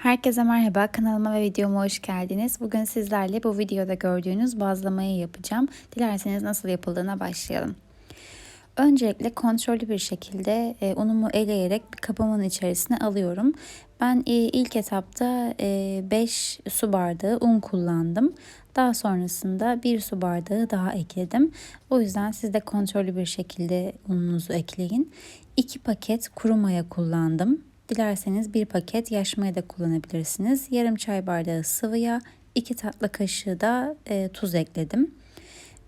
Herkese merhaba, kanalıma ve videoma hoş geldiniz. Bugün sizlerle bu videoda gördüğünüz bazlamayı yapacağım. Dilerseniz nasıl yapıldığına başlayalım. Öncelikle kontrollü bir şekilde unumu eleyerek bir kabımın içerisine alıyorum. Ben ilk etapta 5 su bardağı un kullandım. Daha sonrasında 1 su bardağı daha ekledim. O yüzden siz de kontrollü bir şekilde ununuzu ekleyin. 2 paket kuru maya kullandım. Dilerseniz 1 paket yaş maya da kullanabilirsiniz. Yarım çay bardağı sıvı yağ, 2 tatlı kaşığı da tuz ekledim.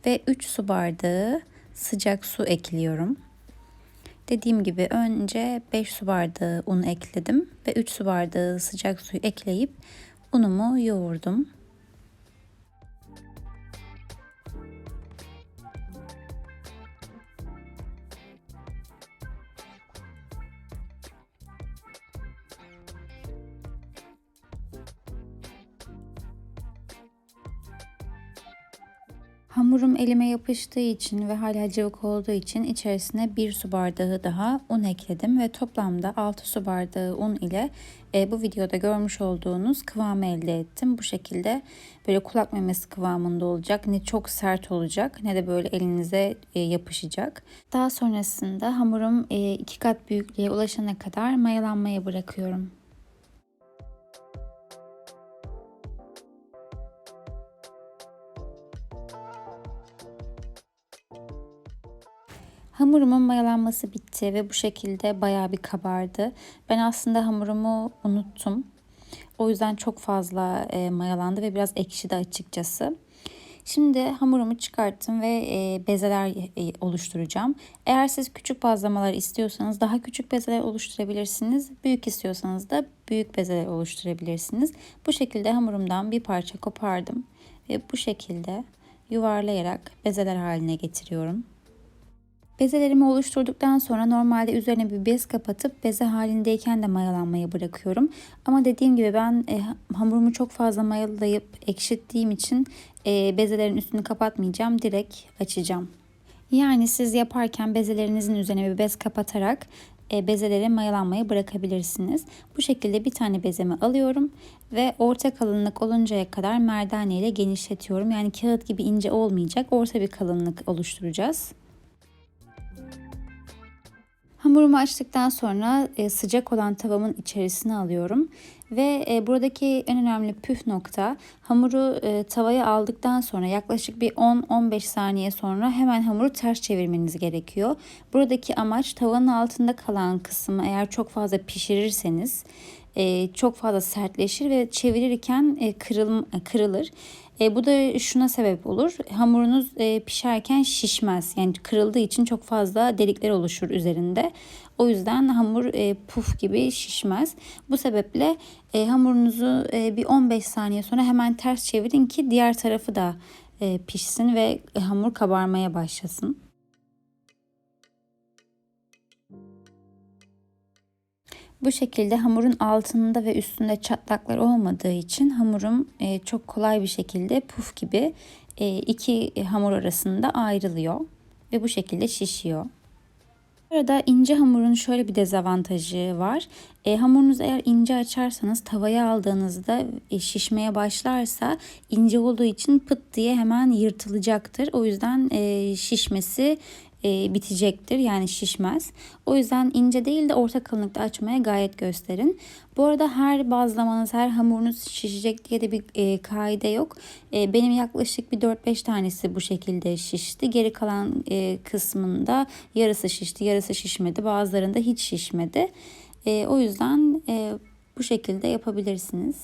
Ve 3 su bardağı sıcak su ekliyorum. Dediğim gibi önce 5 su bardağı un ekledim ve 3 su bardağı sıcak suyu ekleyip unumu yoğurdum. Hamurum elime yapıştığı için ve hala cıvık olduğu için içerisine 1 su bardağı daha un ekledim ve toplamda 6 su bardağı un ile bu videoda görmüş olduğunuz kıvamı elde ettim. Bu şekilde böyle kulak memesi kıvamında olacak. Ne çok sert olacak ne de böyle elinize yapışacak. Daha sonrasında hamurum 2 kat büyüklüğe ulaşana kadar mayalanmaya bırakıyorum. Hamurumun mayalanması bitti ve bu şekilde bayağı bir kabardı. Ben aslında hamurumu unuttum. O yüzden çok fazla mayalandı ve biraz ekşidi açıkçası. Şimdi hamurumu çıkarttım ve bezeler oluşturacağım. Eğer siz küçük bazlamalar istiyorsanız daha küçük bezeler oluşturabilirsiniz. Büyük istiyorsanız da büyük bezeler oluşturabilirsiniz. Bu şekilde hamurumdan bir parça kopardım ve bu şekilde yuvarlayarak bezeler haline getiriyorum. Bezelerimi oluşturduktan sonra normalde üzerine bir bez kapatıp beze halindeyken de mayalanmaya bırakıyorum. Ama dediğim gibi ben hamurumu çok fazla mayalayıp ekşittiğim için bezelerin üstünü kapatmayacağım. Direkt açacağım. Yani siz yaparken bezelerinizin üzerine bir bez kapatarak bezeleri mayalanmaya bırakabilirsiniz. Bu şekilde bir tane bezemi alıyorum ve orta kalınlık oluncaya kadar merdane ile genişletiyorum. Yani kağıt gibi ince olmayacak, orta bir kalınlık oluşturacağız. Hamurumu açtıktan sonra sıcak olan tavamın içerisine alıyorum ve buradaki en önemli püf nokta hamuru tavaya aldıktan sonra yaklaşık bir 10-15 saniye sonra hemen hamuru ters çevirmeniz gerekiyor. Buradaki amaç tavanın altında kalan kısmı eğer çok fazla pişirirseniz çok fazla sertleşir ve çevirirken kırılır. Bu da şuna sebep olur. Hamurunuz pişerken şişmez. Yani kırıldığı için çok fazla delikler oluşur üzerinde. O yüzden hamur puf gibi şişmez. Bu sebeple hamurunuzu bir 15 saniye sonra hemen ters çevirin ki diğer tarafı da pişsin ve hamur kabarmaya başlasın. Bu şekilde hamurun altında ve üstünde çatlaklar olmadığı için hamurum çok kolay bir şekilde puf gibi iki hamur arasında ayrılıyor ve bu şekilde şişiyor. Bu arada ince hamurun şöyle bir dezavantajı var. Hamurunuzu eğer ince açarsanız tavaya aldığınızda şişmeye başlarsa ince olduğu için pıt diye hemen yırtılacaktır. O yüzden şişmesi bitecektir, yani şişmez. O yüzden ince değil de orta kalınlıkta açmaya gayret gösterin. Bu arada her bazlamanız, her hamurunuz şişecek diye de bir kaide yok. Benim yaklaşık bir 4-5 tanesi bu şekilde şişti. Geri kalan kısmında yarısı şişti, yarısı şişmedi. Bazılarında hiç şişmedi. O yüzden bu şekilde yapabilirsiniz.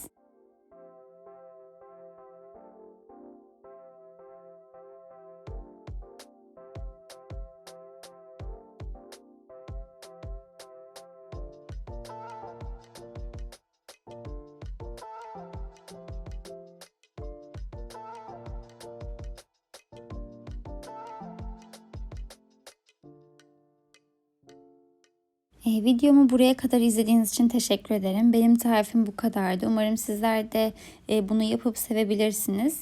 Videomu buraya kadar izlediğiniz için teşekkür ederim. Benim tarifim bu kadardı. Umarım sizler de bunu yapıp sevebilirsiniz.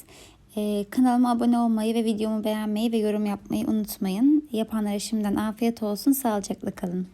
Kanalıma abone olmayı ve videomu beğenmeyi ve yorum yapmayı unutmayın. Yapanlara şimdiden afiyet olsun. Sağlıcakla kalın.